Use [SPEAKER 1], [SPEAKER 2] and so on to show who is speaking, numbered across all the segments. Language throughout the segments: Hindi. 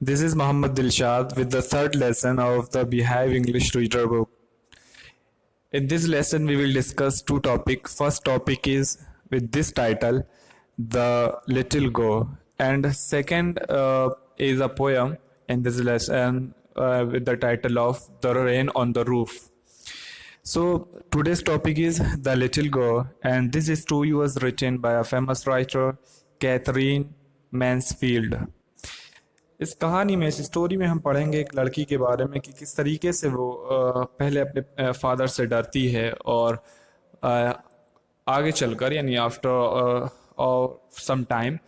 [SPEAKER 1] This is Muhammad Dilshad with the third lesson of the Behave English Reader book. In this lesson, we will discuss two topics. First topic is with this title, The Little Go, and second is a poem in this lesson with the title of The Rain on the Roof. So today's topic is The Little Girl, and this story was written by a famous writer, Catherine Mansfield. इस कहानी में, इस स्टोरी में हम पढ़ेंगे एक लड़की के बारे में कि किस तरीके से वो पहले अपने फादर से डरती है और आगे चलकर यानी आफ्टर और सम टाइम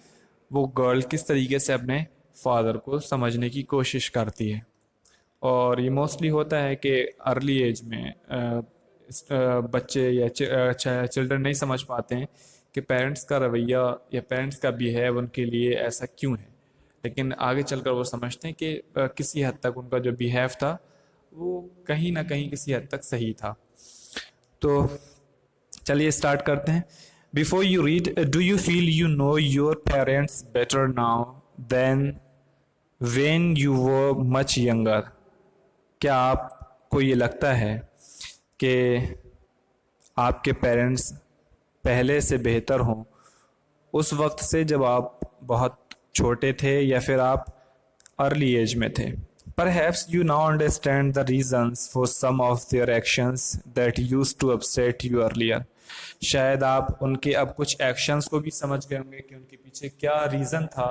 [SPEAKER 1] वो गर्ल किस तरीके से अपने फादर को समझने की कोशिश करती है। और ये मोस्टली होता है कि अर्ली एज में बच्चे या चिल्ड्रन नहीं समझ पाते हैं कि पेरेंट्स का रवैया या पेरेंट्स का बिहेव उनके लिए ऐसा क्यों है, लेकिन आगे चलकर वो समझते हैं कि किसी हद तक उनका जो बिहेव था वो कहीं ना कहीं किसी हद तक सही था। तो चलिए स्टार्ट करते हैं। Before you read, do you feel you know your parents better now then when you were much younger? क्या आपको ये लगता है कि आपके पेरेंट्स पहले से बेहतर हों उस वक्त से जब आप बहुत छोटे थे या फिर आप अर्ली एज में थे? Perhaps you now understand the reasons for some of their actions that used to upset you earlier. शायद आप उनके अब कुछ एक्शंस को भी समझ गए होंगे कि उनके पीछे क्या रीज़न था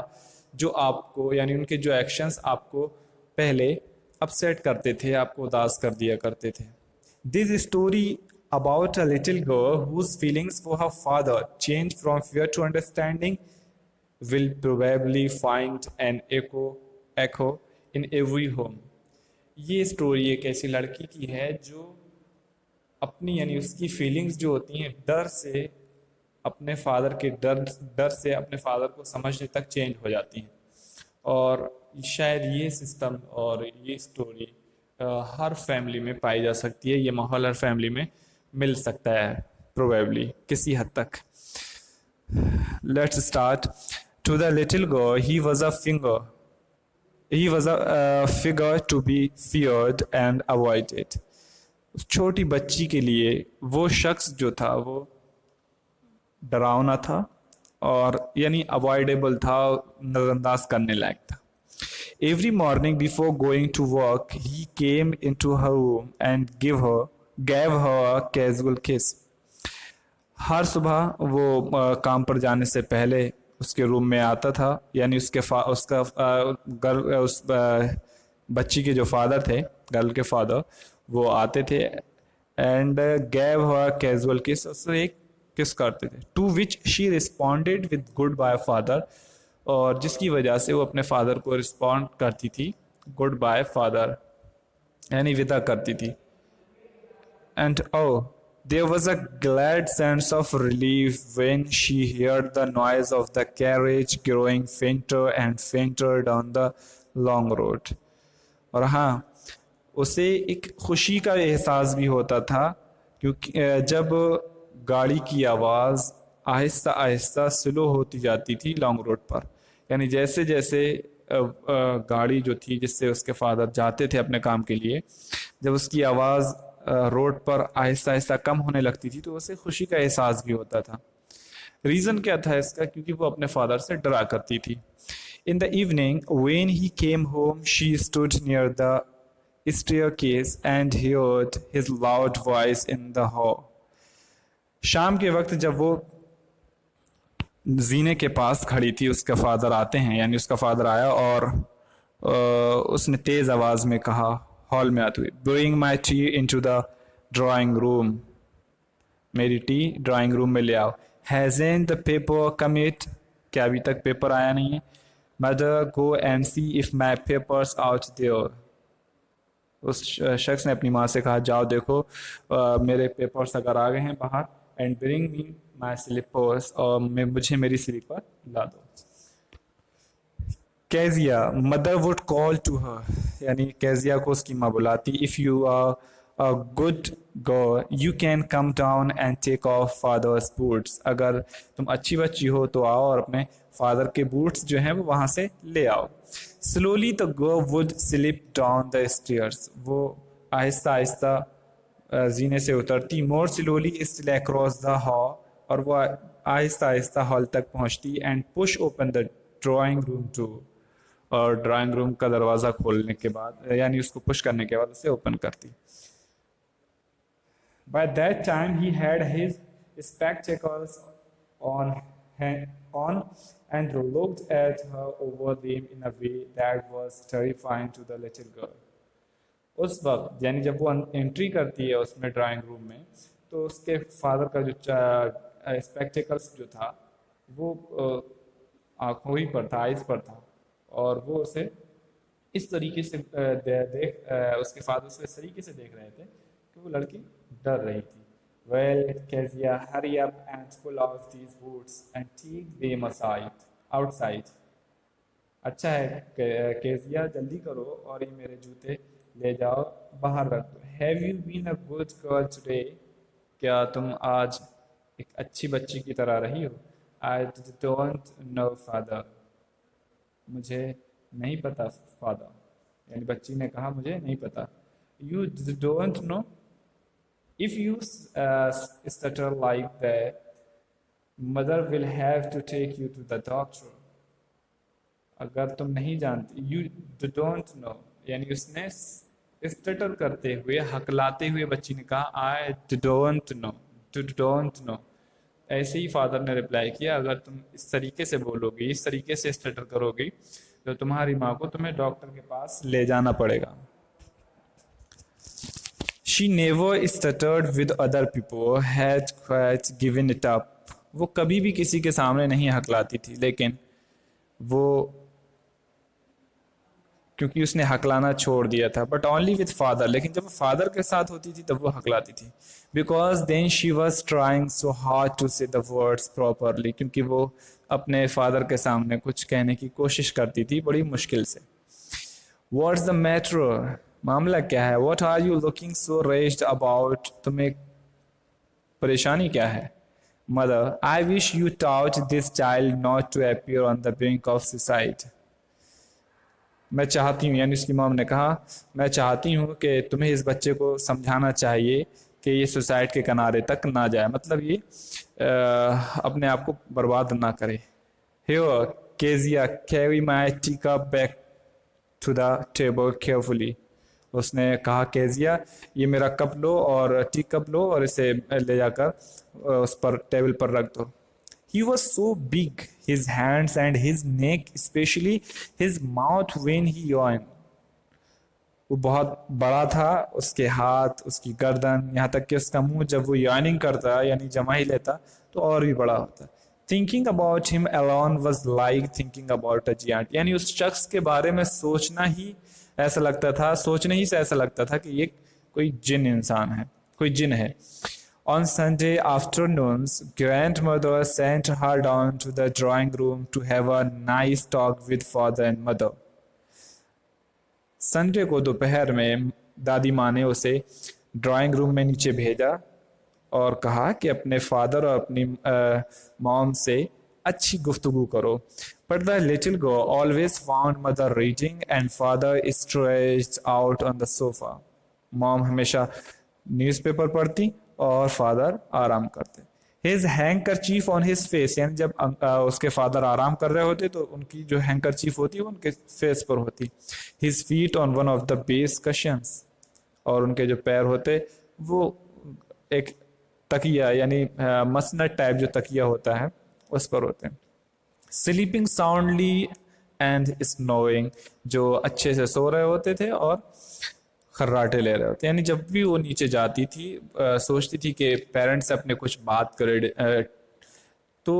[SPEAKER 1] जो आपको, यानी उनके जो एक्शंस आपको पहले अपसेट करते थे, आपको उदास कर दिया करते थे। This story about a little girl whose feelings for her father changed from fear to understanding will probably find an echo in every home. ये स्टोरी एक ऐसी लड़की की है जो अपनी यानी उसकी फीलिंग्स जो होती हैं डर से, अपने फादर के डर से अपने फादर को समझने तक चेंज हो जाती हैं। और शायद ये सिस्टम और ये स्टोरी हर फैमिली में पाई जा सकती है, ये माहौल हर फैमिली में मिल सकता है प्रोबेबली किसी हद तक। Let's start. To the little girl, he was a figure to be feared and avoided. उस छोटी बच्ची के लिए वो शख्स जो था वो डरावना था और यानी अवॉइडेबल था, नजरअंदाज करने लायक था। Every morning before going to work, he came into her room and gave her a casual kiss. हर सुबह वो काम पर जाने से पहले उसके रूम में आता था, यानी उस बच्ची के जो फादर थे, गर्ल के फादर, वो आते थे एंड गैव हर कैजुअल किस, उससे एक किस करते थे। To which she responded with goodbye father, और जिसकी वजह से वो अपने फादर को रिस्पॉन्ड करती थी गुड बाय फादर, यानी विदा करती थी। And there was a glad sense of relief when she heard the noise of the carriage growing fainter and fainter down the long road. और हाँ, उसे एक खुशी का एहसास भी होता था क्योंकि जब गाड़ी की आवाज़ आहिस्ता आहिस्ता स्लो होती जाती थी लॉन्ग रोड पर, यानी जैसे जैसे गाड़ी जो थी जिससे उसके फादर जाते थे अपने काम के लिए, जब उसकी आवाज़ रोड पर आहिस्ता आहिस्ता कम होने लगती थी तो उसे खुशी का एहसास भी होता था। रीज़न क्या था इसका? क्योंकि वो अपने फादर से डरा करती थी। In the evening when he came home she stood near the staircase and heard his loud voice in the hall. शाम के वक्त जब वो जीने के पास खड़ी थी, उसका फादर आते हैं, यानी उसका फादर आया और उसने तेज़ आवाज़ में कहा, हॉल में आते हुए, bring my tea into the drawing room, मेरी टी ड्राइंग रूम में ले आओ। Hasn't the paper come yet, क्या अभी तक पेपर आया नहीं है? Mother go and see if my papers out there. उस शख्स ने अपनी माँ से कहा, जाओ देखो मेरे पेपर्स अगर आ गए हैं बाहर, and bring me my slippers, और मुझे मेरी स्लीपर ला दो। Kezia, mother would call to her, यानी कैजिया को उसकी माँ बुलाती, if you are a good girl, you can come down and take off father's boots. अगर तुम अच्छी बच्ची हो तो आओ और अपने फादर के बूट्स जो हैं वो वहां से ले आओ. Slowly the girl would slip down the stairs. वो आहिस्ता आहिस्ता जीने से उतरती. More slowly still across the hall. और वो आहिस्ता आहिस्ता हॉल तक पहुंचती. And push open the drawing room door. और ड्राइंग रूम का दरवाज़ा खोलने के बाद यानी उसको पुश करने के बाद उसे ओपन करती. By that time he had his spectacles on and looked at her over them in a way that was terrifying to the little girl. उस वक्त यानी जब वो एंट्री करती है उसमें ड्राइंग रूम में तो उसके फादर का जो स्पेक्टिकल्स जो था वो आंखों ही पर था, आइज पर था और वो उसे इस तरीके से उसके फादर उसे इस तरीके से देख रहे थे कि वो लड़की डर रही थी. Well, Kezia, hurry up and pull off these boots and take them outside. अच्छा है केजिया, जल्दी करो और ये मेरे जूते ले जाओ, बाहर रख दो. Have you been a good girl today? क्या तुम आज एक अच्छी बच्ची की तरह रही हो? I don't know, father. मुझे नहीं पता फादर. यानी बच्ची ने कहा मुझे नहीं पता. You don't know? If you stutter like that, mother will have to take you to the doctor. अगर तुम नहीं जानती, you don't know, यानी उसने स्टटर करते हुए, हकलाते हुए बच्ची ने कहा I don't know. ऐसे ही फादर ने रिप्लाई किया, अगर तुम इस तरीके से बोलोगी, इस तरीके से स्टटर करोगी, तो तुम्हारी माँ को तुम्हें डॉक्टर के पास ले जाना पड़ेगा. She never stuttered with other people, had quite given it up. वो कभी भी किसी के सामने नहीं हकलाती थी, लेकिन वो क्योंकि उसने हकलाना छोड़ दिया था. बट ओनली विथ फादर, लेकिन जब फादर के साथ होती थी तब वो हकलाती थी. Because then she was trying so hard to say the words properly, क्योंकि वो अपने फादर के सामने कुछ कहने की कोशिश करती थी बड़ी मुश्किल से. व्हाट्स द मैटर, मामला क्या है? What are you looking so raised about, तुम्हें परेशानी क्या है? Mother, I wish you taught this child not to appear on the brink of suicide. मैं चाहती हूँ, यानी उसकी मॉम ने कहा, मैं चाहती हूँ कि तुम्हें इस बच्चे को समझाना चाहिए कि ये सुसाइड के किनारे तक ना जाए, मतलब ये अपने आप को बर्बाद ना करे. Here, Kezia, carry my teacup back to the table carefully. उसने कहा, केजिया, ये मेरा कप लो और टी कप लो और इसे ले जाकर उस पर टेबल पर रख दो. He was so big, his hands and his neck, especially his mouth when he yawned. वो बहुत बड़ा था, उसके हाथ, उसकी गर्दन, यहाँ तक कि उसका मुंह जब वो यार्निंग करता यानी जमा ही लेता तो और भी बड़ा होता. Thinking about him alone was like thinking about a giant. यानी उस शख्स के बारे में सोचना ही ऐसा लगता था, सोचने ही से ऐसा लगता था कि ये कोई जिन इंसान है, कोई जिन है. On Sunday afternoons, grandmother sent her down to the drawing room to have a nice talk with father and mother. Sunday को दोपहर में दादी माँ ने उसे ड्राइंग रूम में नीचे भेजा और कहा कि अपने फादर और अपनी मॉम से अच्छी गुफ्तगू करो. But the little girl always found mother reading and father stretched out on the sofa. Mom हमेशा न्यूज़पेपर पढ़ती और फादर आराम करते. His handkerchief on his face, यानी जब उसके फादर आराम कर रहे होते तो उनकी जो हैंकरचीफ होती है वो उनके फेस पर होती. His feet on one of the base cushions, और उनके जो पैर होते वो एक तकिया यानी मसनद टाइप जो तकिया होता है उस पर होते हैं. Sleeping soundly and snoring, जो अच्छे से सो रहे होते थे और खर्राटे ले रहे होते. यानी जब भी वो नीचे जाती थी सोचती थी कि पेरेंट्स से अपने कुछ बात करे तो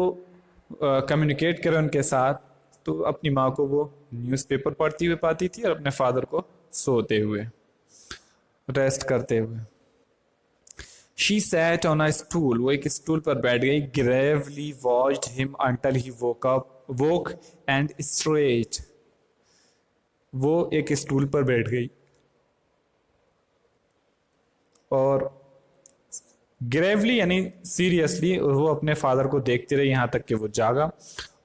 [SPEAKER 1] कम्युनिकेट करे उनके साथ, तो अपनी माँ को वो न्यूज़पेपर पढ़ती हुए पाती थी और अपने फादर को सोते हुए, रेस्ट करते हुए. She sat on a stool, वो एक स्टूल पर बैठ गई. Gravely watched him until he woke and stretched. वो एक स्टूल पर बैठ गई और ग्रेवली यानी सीरियसली वो अपने फादर को देखती रही यहाँ तक कि वो जागा,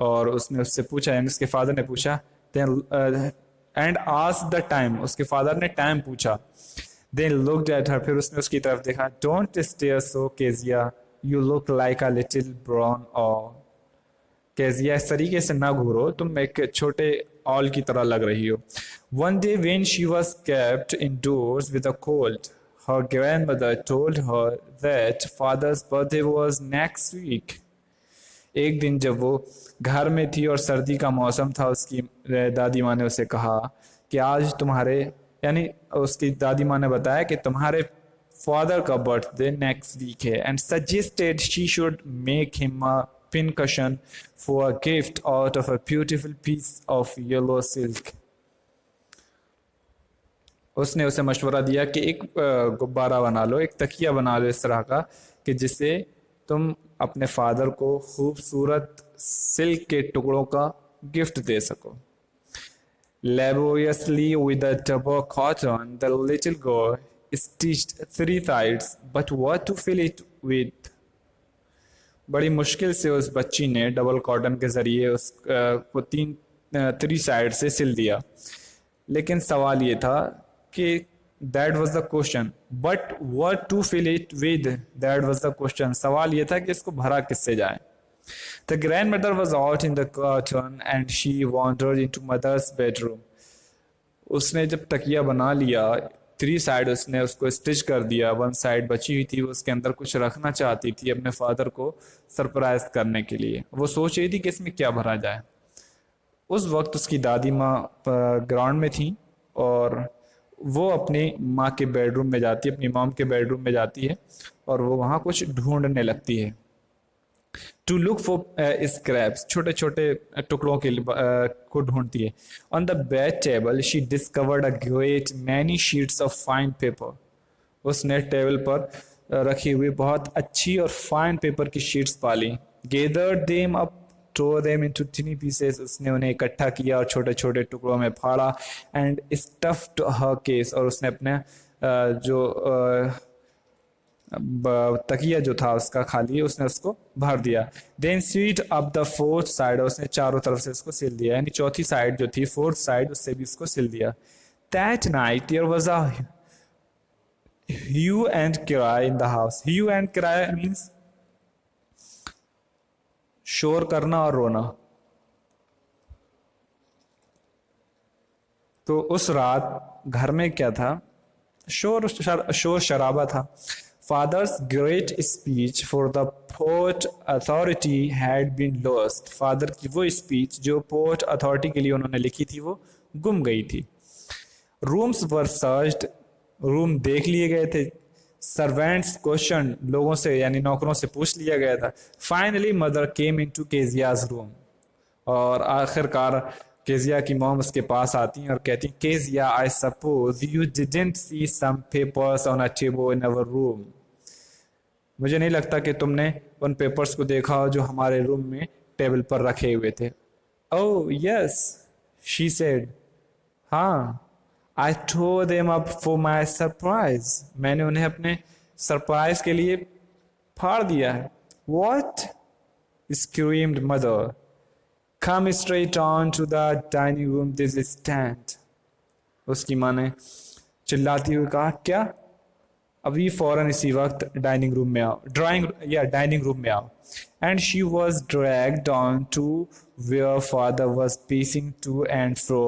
[SPEAKER 1] और उसने उससे पूछा, यानी उसके फादर ने पूछा, एंड आस्क्ड द टाइम, उसके फादर ने टाइम पूछा। देन लुक्ड एट हर, फिर उसने उसकी तरफ देखा। Don't stare so Kezia, you look like a little brown owl. Kezia, इस तरीके से ना घूरो, तुम एक छोटे ऑल की तरह लग रही हो। One day when she was kept indoors with a cold, her grandmother told her that father's birthday was next week. एक दिन जब वो घर में थी और सर्दी का मौसम था, उसकी दादी माँ ने उसे कहा कि आज तुम्हारे, यानी उसकी दादी माँ ने बताया कि तुम्हारे फादर का बर्थडे नेक्स्ट वीक है, and suggested she should make him a pincushion for a gift out of a beautiful piece of yellow silk. उसने उसे मशवरा दिया कि एक गुब्बारा बना लो, एक तकिया बना लो इस तरह का कि जिससे तुम अपने फादर को खूबसूरत सिल्क के टुकड़ों का गिफ्ट दे सको। Laboriously with a double cotton, the little girl stitched 3 sides, but what to fill it with? बड़ी मुश्किल से उस बच्ची ने डबल कॉटन के जरिए उस को 3 साइड से सिल दिया। लेकिन सवाल ये था कि that was the question, but what to fill it with, that was the question. सवाल ये था कि इसको भरा किससे जाए। The grandmother was out in the curtain and she wandered into mother's bedroom. उसने जब तकिया बना लिया, 3 साइड उसने उसको स्टिच कर दिया, 1 साइड बची हुई थी, वो उसके अंदर कुछ रखना चाहती थी अपने फादर को सरप्राइज करने के लिए। वो सोच रही थी कि इसमें क्या भरा जाए। उस वक्त उसकी दादी माँ ग्राउंड में थी और वो अपनी माँ के बेडरूम में जाती है, अपनी मॉम के बेडरूम में जाती है और वो वहाँ कुछ ढूंढने लगती है। टू लुक फॉर स्क्रैप्स, छोटे छोटे टुकड़ों के को ढूंढती है। On the bed table she discovered a great many sheets of fine paper. उसने टेबल पर रखी हुई बहुत अच्छी और फाइन पेपर की शीट्स पाली। Gathered them up, tore them into tiny pieces, उसने उन्हें इकट्ठा किया और छोटे छोटे टुकड़ों में फाड़ा। एंड stuffed her case, और उसने अपने जो तकिया जो था उसका खाली, उसने उसको भर दिया। Then sewed up the 4th side, उसने चारों तरफ से उसको सिल दिया, यानी चौथी साइड जो थी 4th साइड, उससे भी उसको सिल दिया। That night there was a hue and cry in the house. Hue and cry means शोर करना और रोना। तो उस रात घर में क्या था? शोर शराबा था। Father's great speech for the port authority had been lost. Father की वो स्पीच जो पोर्ट अथॉरिटी के लिए उन्होंने लिखी थी वो गुम गई थी। Rooms were searched, रूम देख लिए गए थे। सर्वेंट्स क्वेश्चन, लोगों से यानी नौकरों से पूछ लिया गया था। Finally mother came into Keziah's room, और आखिरकार केजिया की मॉम उसके पास आती हैं और कहती हैं, Kezia I suppose you didn't see some papers on a table in our room. मुझे नहीं लगता कि तुमने उन पेपर्स को देखा हो जो हमारे रूम में टेबल पर रखे हुए थे। ओह यस शी सेड, हाँ, I tore them up for my surprise. मैंने उन्हें अपने सरप्राइज के लिए फाड़ दिया है। What? Screamed mother. Come straight on to the dining room this instant. उसकी माँ ने चिल्लाती हुई कहा, क्या? अभी फौरन इसी वक्त डाइनिंग रूम में आओ, डाइनिंग रूम में आओ। And she was dragged on to where father was pacing to and fro,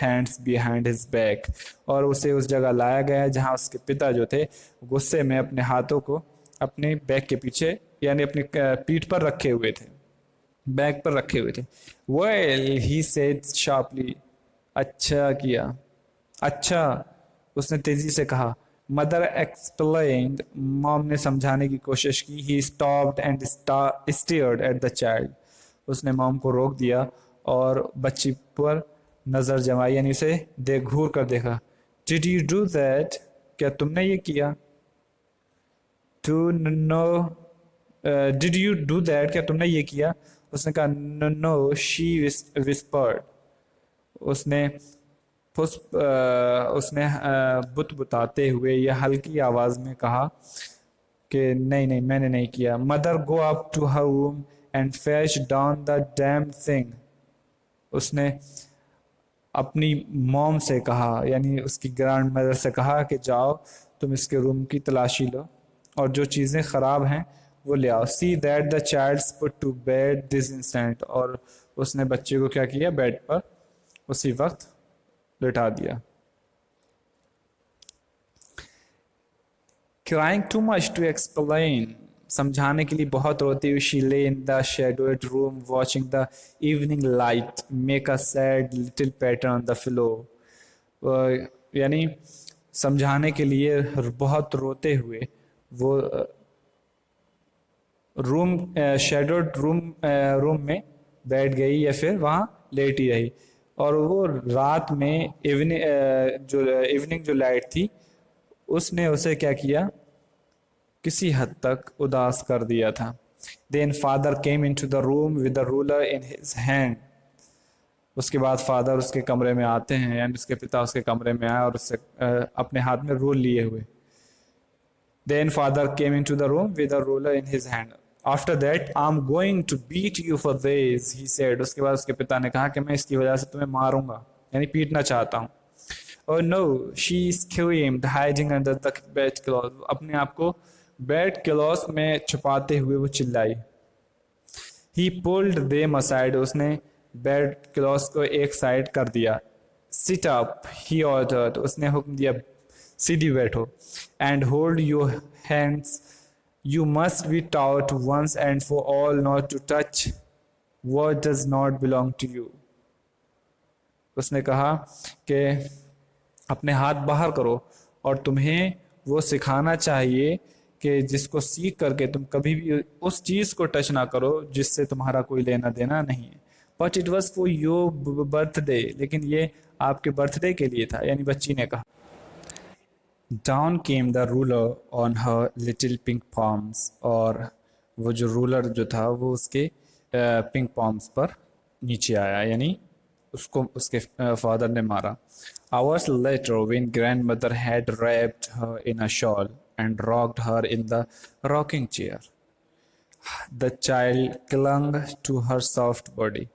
[SPEAKER 1] hands behind his back, और उसे उस जगह लाया गया जहां उसके पिता जो थे गुस्से में अपने हाथों को अपने बैक के पीछे यानी अपनी पीठ पर रखे हुए थे, बैक पर रखे हुए थे। वेल ही सेड शार्पली, अच्छा किया, अच्छा, उसने तेजी से कहा। मदर एक्सप्लेन्ड, मॉम ने समझाने की कोशिश की। He stopped and stared at the child, उसने मॉम को रोक दिया और बच्ची पर नजर जमाई, यानी उसे घूर कर देखा। डिड यू डू दैट, क्या तुमने ये किया? To no, did you do that, क्या तुमने ये किया? उसने कहा नो, शी विस्पर्ड, उसने उसने बुत बुताते हुए या हल्की आवाज में कहा कि नहीं नहीं मैंने नहीं किया। Mother go up to her room and fetch down the damn thing. उसने अपनी मॉम से कहा यानी उसकी ग्रैंड मदर से कहा कि जाओ तुम इसके रूम की तलाशी लो और जो चीज़ें ख़राब हैं वो ले आओ। See that the child's put to bed this instant. और उसने बच्चे को क्या किया, बेड पर उसी वक्त लिटा दिया। Crying too much to explain, समझाने के लिए बहुत रोती हुई, she lay in the shadowed room watching the evening light make a sad little pattern on the floor. यानी समझाने के लिए बहुत रोते हुए वो रूम शेडोड रूम में बैठ गई या फिर वहाँ लेटी रही और वो रात में इवनिंग जो लाइट थी उसने उसे क्या किया, किसी हद तक उदास कर दिया था। Then father came into the room with the ruler in his hand. उसके बाद फादर उसके कमरे में आते हैं यानी उसके पिता उसके कमरे में आए और उससे अपने हाथ में रूल लिए हुए। Then father came into the room with the ruler in his hand. After that I am going to beat you for this he said. उसके बाद उसके पिता ने कहा कि मैं इसकी वजह से तुम्हें मारूंगा यानी पीटना चाहता हूँ। Oh no, she screamed, hiding under the bedclothes. अपने आप को बेड क्लॉथ में छुपाते हुए वो चिल्लाई। He pulled them aside. उसने बेड क्लॉथ को एक साइड कर दिया। Sit up, he ordered. उसने हुक्म दिया सीधी बैठो। And hold your hands. You must be taught once and for all not to touch what does not belong to you. उसने कहा कि अपने हाथ बाहर करो और तुम्हें वो सिखाना चाहिए कि जिसको सीख करके तुम कभी भी उस चीज़ को टच ना करो जिससे तुम्हारा कोई लेना देना नहीं है। But it was for your birthday, लेकिन ये आपके बर्थडे के लिए था, यानी बच्ची ने कहा। Down came the ruler on her little pink palms. और वो जो रूलर जो था वो उसके पिंक पॉम्स पर नीचे आया यानी उसको उसके फादर ने मारा। Hours later, when grandmother had wrapped her in a shawl and rocked her in the rocking chair, the child clung to her soft body.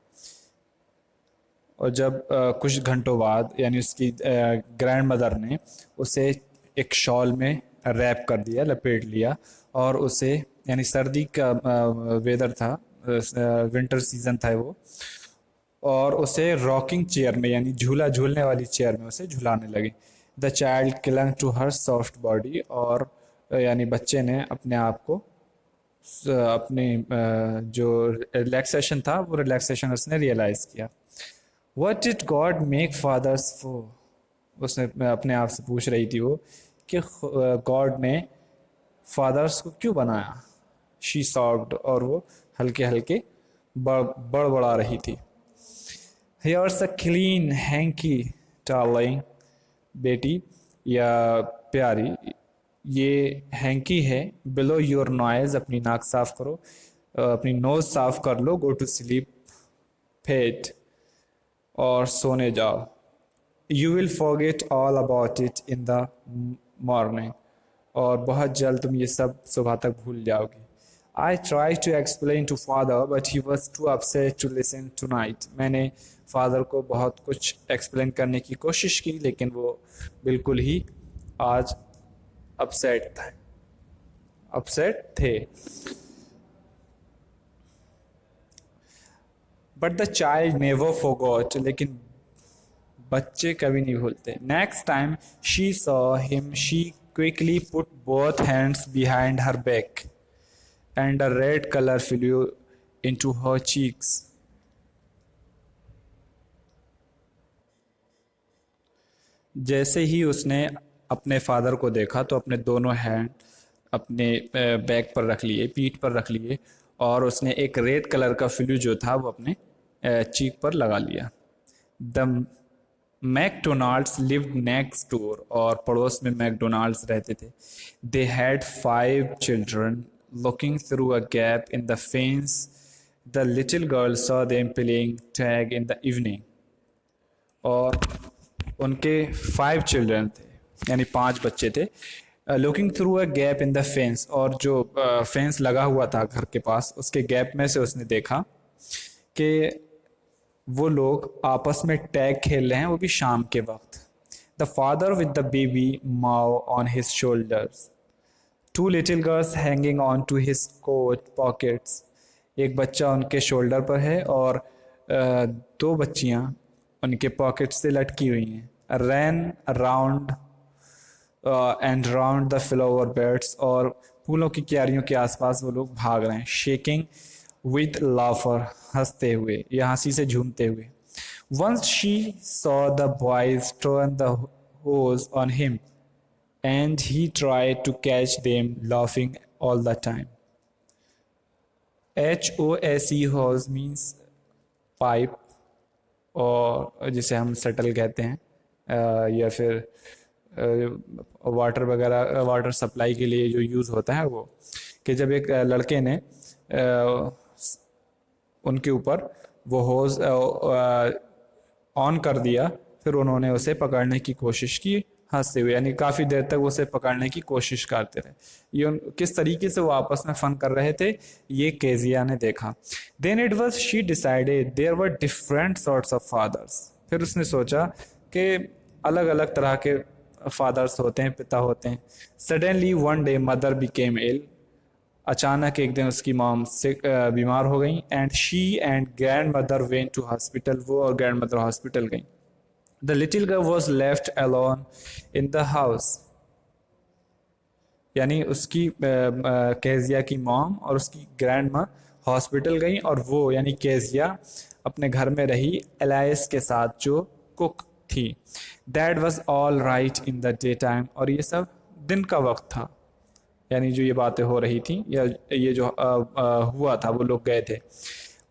[SPEAKER 1] और जब कुछ घंटों बाद यानी उसकी ग्रैंड मदर ने उसे एक शॉल में रैप कर दिया, लपेट लिया और उसे यानी सर्दी का वेदर था, विंटर सीजन था वो, और उसे रॉकिंग चेयर में यानी झूला झूलने वाली चेयर में उसे झुलाने लगी। The child clung to her soft body. और यानी बच्चे ने अपने आप को अपनी जो रिलैक्सेशन था वो रिलैक्सेशन उसने रियलाइज किया। What did God make fathers for. उसने अपने आप से पूछ रही थी वो कि गॉड ने फादर्स को क्यों बनाया। She soft. और वो हल्के हल्के बड़बड़ा रही थी। Here's a clean hanky darling, बेटी या प्यारी, ये हैंकी है। बिलो योर नॉइज, अपनी नाक साफ करो, अपनी नोज साफ कर लो। गो टू स्लीप, फेट, और सोने जाओ। You will forget all about it in the morning, और बहुत जल्द तुम ये सब सुबह तक भूल जाओगी। I tried to explain to father but he was too upset to listen tonight. मैंने फादर को बहुत कुछ एक्सप्लेन करने की कोशिश की लेकिन वो बिल्कुल ही आज अपसेट थे। But the child never forgot. लेकिन बच्चे कभी नहीं भूलते। Next time she saw him, she quickly put both hands behind her back. And a red color flew into her cheeks. जैसे ही उसने अपने फादर को देखा तो अपने दोनों हैंड अपने बैक पर रख लिए, पीठ पर रख लिए, और उसने एक रेड कलर का फ्लू जो था वो अपने चीक पर लगा लिया। The McDonald's lived next door. और पड़ोस में मैकडोनाल्ड्स रहते थे। They had 5 children. Looking through a gap in the fence, the little girl saw them playing tag in the evening. और उनके 5 चिल्ड्रन थे, यानी 5 बच्चे थे। Looking through a gap in the fence, और जो फेंस लगा हुआ था घर के पास, उसके गैप में से उसने देखा कि वो लोग आपस में टैग खेल रहे हैं, वो भी शाम के वक्त। The father with the baby Mao on his shoulders, 2 little girls hanging on to his coat pockets, एक बच्चा उनके शोल्डर पर है और 2 बच्चियां उनके पॉकेट से लटकी हुई हैं। Ran around and round the flower beds, और फूलों की क्यारियों के आसपास वो लोग भाग रहे हैं। शेकिंग विद लाफर, हंसते हुए या हंसी से झूमते हुए। Once she saw the boys turn the hose on him and he tried to catch them laughing all the time. HOSE hose means pipe, और जिसे हम शटल कहते हैं, या फिर वाटर वगैरह, वाटर सप्लाई के लिए जो यूज़ होता है वो, कि जब एक लड़के ने उनके ऊपर वो होज ऑन कर दिया, फिर उन्होंने उसे पकड़ने की कोशिश की हंसते हुए, यानी काफ़ी देर तक उसे पकड़ने की कोशिश करते रहे। ये किस तरीके से वो आपस में फन कर रहे थे, ये केजिया ने देखा। Then it was she decided there were different sorts of fathers, फिर उसने सोचा कि अलग अलग तरह के फादर्स होते हैं, पिता होते हैं। Suddenly one day mother became ill, अचानक एक दिन उसकी मॉम से बीमार हो गई। And she and grandmother went to hospital, वो और ग्रैंड मदर हॉस्पिटल गई। The little girl was left alone in the house, यानी उसकी केजिया की मॉम और उसकी ग्रैंड माँ हॉस्पिटल गई, और वो यानी केजिया अपने घर में रही एलाइस के साथ, जो कुक थी। That was all right in the day time, और ये सब दिन का वक्त था, यानी जो ये बातें हो रही थी या ये जो हुआ था, वो लोग गए थे।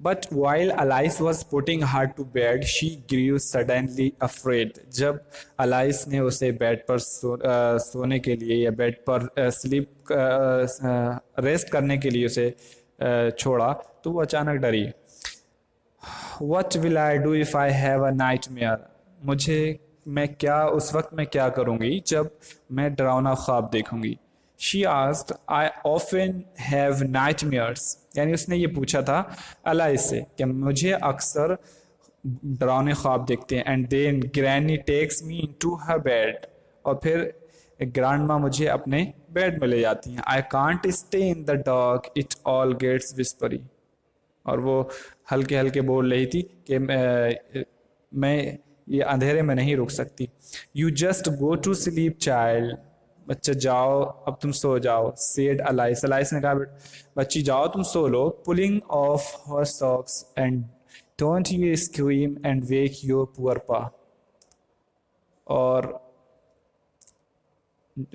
[SPEAKER 1] But while Alice was putting her to bed she grew suddenly afraid, जब अलाइस ने उसे बेड पर सोने के लिए या बेड पर स्लीप रेस्ट करने के लिए उसे छोड़ा, तो वो अचानक डरी। What will I do if I have a nightmare, मैं उस वक्त मैं क्या करूँगी जब मैं डरावना ख्वाब देखूंगी। She asked I often have nightmares, यानी उसने ये पूछा था अलाइस से कि मुझे अक्सर डरावने ख्वाब देखते हैं। And then granny takes me into her bed, और फिर ग्रैंड माँ मुझे अपने बेड में ले जाती हैं। I can't stay in the dark it all gets whispery, और वो हल्के हल्के बोल रही थी कि मैं ये अंधेरे में नहीं रुक सकती। You just go to sleep child, बच्चा जाओ अब तुम सो जाओ। सेड अलाइस, अलाइस ने कहा बच्ची जाओ तुम सो लो। Pulling off her socks and don't you scream and wake your poor pa, और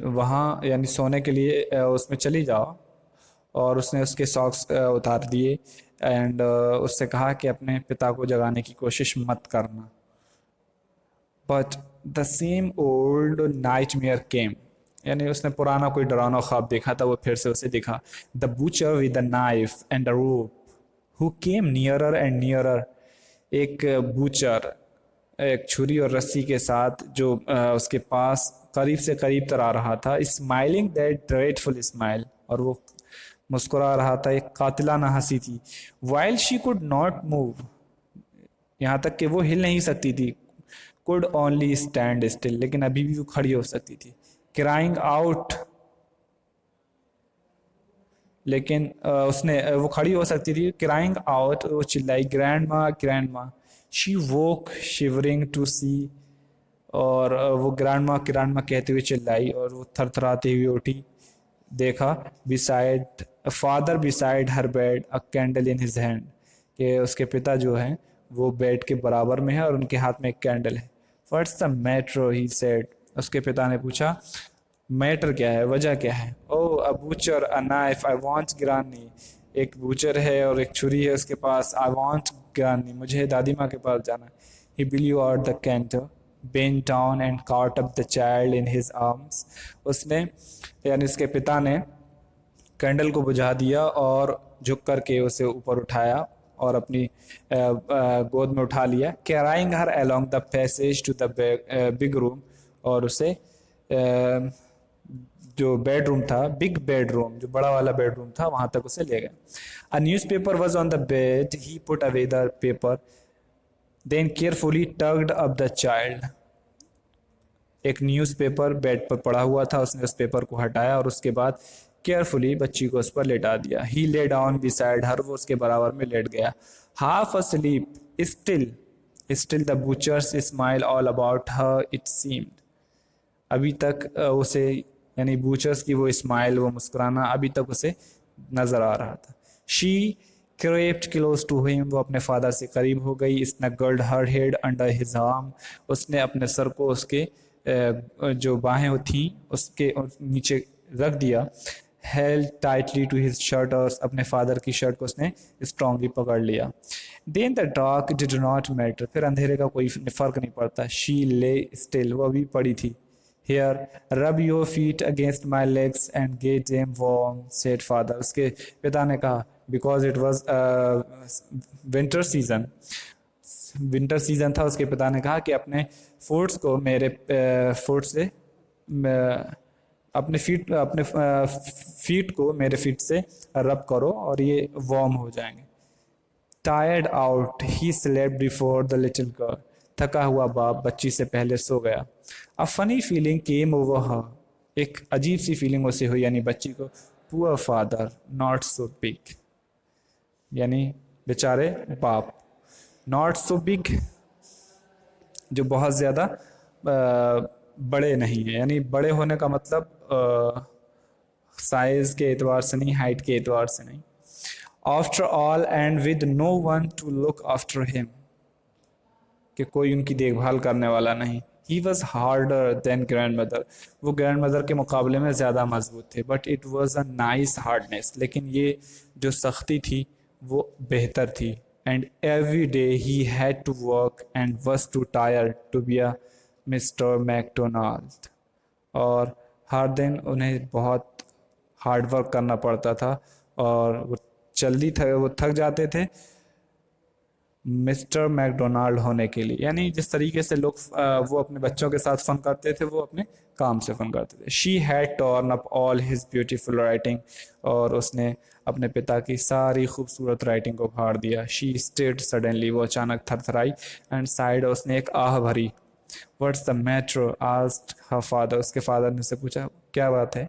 [SPEAKER 1] वहाँ यानी सोने के लिए उसमें चली जाओ, और उसने उसके सॉक्स उतार दिए एंड उससे कहा कि अपने पिता को जगाने की कोशिश मत करना। But the same old nightmare came, यानी उसने पुराना कोई डरावना ख्वाब देखा था, वो फिर से उसे दिखा। The butcher with the knife and the rope who came nearer and nearer, एक बूचर एक छुरी और रस्सी के साथ जो उसके पास करीब से करीब तर आ रहा था। स्माइलिंग दैट ड्रेडफुल स्माइल, और वो मुस्कुरा रहा था, एक कातिलाना हंसी थी। While she could not move, यहाँ तक कि वो हिल नहीं सकती थी। कुड ओनली स्टैंड स्टिल, लेकिन अभी भी वो खड़ी हो सकती थी। क्राइंग आउट, लेकिन वो खड़ी हो सकती थी। क्राइंग आउट, वो चिल्लाई ग्रैंड माँ। शी वोक शिवरिंग टू सी, और वो ग्रैंड माँ कहते हुए चिल्लाई, और वो थरथराते हुए उठी। देखा beside father beside her bed अ कैंडल इन हिज हैंड, कि उसके पिता जो हैं वो बेड के बराबर में है और उनके हाथ में एक कैंडल है। What's the matter he said, उसके पिता ने पूछा मैटर क्या है, वजह क्या है। Oh a butcher a knife I want granny, एक बूचर है और एक छुरी है उसके पास। आई वांट ग्रानी, मुझे दादी माँ के पास जाना। ही blew out the candle, bent down and caught up the child in his arms, उसने यानी उसके पिता ने कैंडल को बुझा दिया और झुक करके उसे ऊपर उठाया और अपनी गोद में उठा लिया, carrying her along the passage to the big room, और उसे जो बेडरूम था, बिग बेडरूम, जो बड़ा वाला बेडरूम था, वहां तक उसे ले गए. A newspaper was on the bed, he put away the paper, then carefully tucked up the child. एक न्यूज़पेपर बेड पर पड़ा हुआ था, उसने उस पेपर को हटाया और उसके बाद केयरफुली बच्ची को उस पर लेटा दिया. ही ले डाउन बिसाइड हर, वो उसके बराबर में लेट गया. Half asleep, still the butchers smile all about her it seemed. अभी तक उसे, यानी बूचर्स की वो स्माइल, वो मुस्कुराना अभी तक उसे नजर आ रहा था. She crept close to him, वो अपने फादर से करीब हो गई. snuggled her head under his arm, उसने अपने सर को उसके जो बाहें थी उसके नीचे रख दिया. held tightly to his shirt, और अपने फादर की शर्ट को उसने स्ट्रांगली पकड़ लिया. then the dark did not matter, फिर अंधेरे का कोई फर्क नहीं पड़ता. she lay still, वो अभी पड़ी थी. here rub your feet against my legs and get them warm, said father, उसके पिता ने कहा. because it was winter season था, उसके पिता ने कहा कि अपने फुट्स को मेरे फुट से, अपने फीट को मेरे फीट से रब करो और ये वार्म हो जाएंगे. Tired out he slept before the little girl, थका हुआ बाप बच्ची से पहले सो गया. A funny feeling came over हर, एक अजीब सी फीलिंग उसे हुई, यानी बच्ची को. Poor father not so big, यानी बेचारे बाप. नॉट सो बिग, जो बहुत ज़्यादा बड़े नहीं है, यानी बड़े होने का मतलब साइज के एतबार से नहीं, हाइट के एतबार से नहीं. After all and with no one to look after him, कि कोई उनकी देखभाल करने वाला नहीं. He was harder than grandmother, वो ग्रैंड मदर के मुकाबले में ज़्यादा मजबूत थे. But it was a nice hardness, लेकिन ये जो सख्ती थी वो बेहतर थी. And every day he had to work and was too tired to be a Mr Macdonald, और हर दिन उन्हें बहुत हार्ड वर्क करना पड़ता था और वो वो थक जाते थे मिस्टर मैकडोनाल्ड होने के लिए. यानी जिस तरीके से लोग वो अपने बच्चों के साथ फन करते थे, वो अपने काम से फन करते थे. She had torn up all his beautiful writing, और उसने अपने पिता की सारी खूबसूरत राइटिंग को फाड़ दिया. शी स्टेड सडनली, वो अचानक थरथराई. एंड साइड, उसने एक आह भरी. What's the matter, asked her father, उसके फादर ने से पूछा क्या बात है,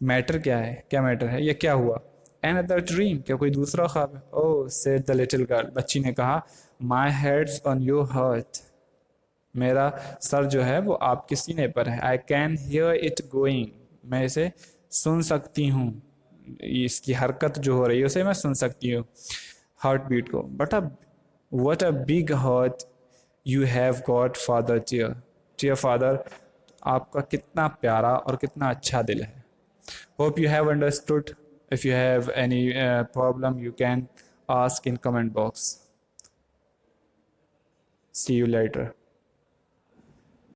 [SPEAKER 1] मैटर क्या है, क्या मैटर है, ये क्या हुआ. Another dream, क्या कोई दूसरा ख्वाब है. Oh, said the little girl, बच्ची ने कहा. My head's on your heart, मेरा सर जो है वो आपके सीने पर है. I can hear it going, मैं इसे सुन सकती हूँ, इसकी हरकत जो हो रही है उसे मैं सुन सकती हूँ, हार्ट बीट को. what a big heart you have got father, dear father, आपका कितना प्यारा और कितना अच्छा दिल है. Hope you have understood. If you have any problem, you can ask in comment box. See you later.